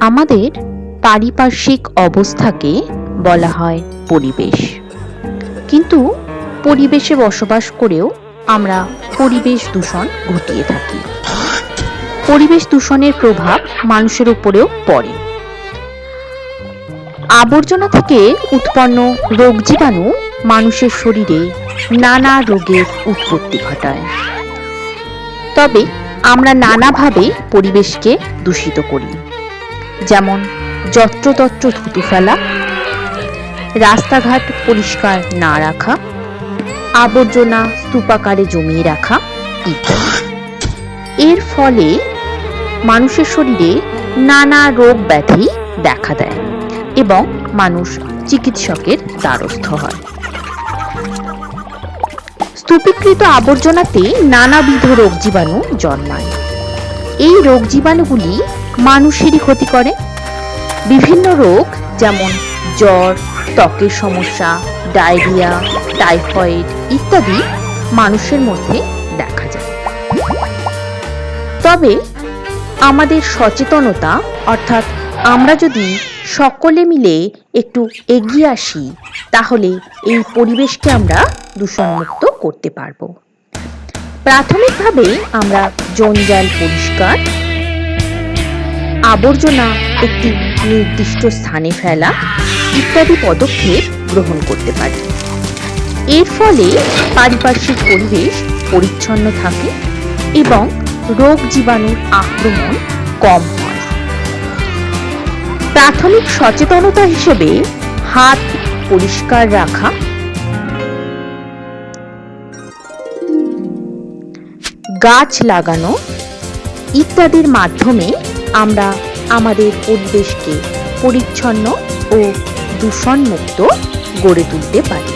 আমাদের পারিপার্শ্বিক অবস্থাকে বলা হয় পরিবেশ। কিন্তু পরিবেশে বসবাস করেও আমরা পরিবেশ দূষণ ঘটিয়ে থাকি। পরিবেশ দূষণের প্রভাব মানুষের উপরেও পড়ে। আবর্জনা থেকে উৎপন্ন রোগ জীবাণু মানুষের শরীরে নানা রোগের উৎপত্তি ঘটায়। তবে আমরা নানাভাবে পরিবেশকে দূষিত করি, যেমন যত্রতত্র থুতু ফেলা, রাস্তাঘাট পরিষ্কার না রাখা, আবর্জনা স্তূপাকারে জমিয়ে রাখা ইত্যাদি। এর ফলে মানুষের শরীরে নানা রোগ ব্যাধি দেখা দেয় এবং মানুষ চিকিৎসকের দ্বারস্থ হয়। স্তূপীকৃত আবর্জনাতে নানাবিধ রোগ জীবাণু জন্মায়। এই রোগ জীবাণুগুলি মানুষেরই ক্ষতি করে। বিভিন্ন রোগ যেমন জ্বর, ত্বকের সমস্যা, ডায়রিয়া, টাইফয়েড ইত্যাদি মানুষের মধ্যে দেখা যায়। তবে আমাদের সচেতনতা, অর্থাৎ আমরা যদি সকলে মিলে একটু এগিয়ে আসি, তাহলে এই পরিবেশকে আমরা দূষণমুক্ত করতে পারব। প্রাথমিকভাবে আমরা জঞ্জাল পরিষ্কার, আবর্জনা একটি নির্দিষ্ট স্থানে ফেলা ইত্যাদি পদক্ষেপ গ্রহণ করতে পারি। এর ফলে পারিপার্শ্বিক পরিবেশ পরিচ্ছন্ন থাকে এবং রোগ জীবাণুর আক্রমণ কম হয়। প্রাথমিক সচেতনতা হিসেবে হাত পরিষ্কার রাখা, গাছ লাগানো ইত্যাদির মাধ্যমে আমরা আমাদের পরিবেশকে পরিচ্ছন্ন ও দূষণমুক্ত গড়ে তুলতে পারি।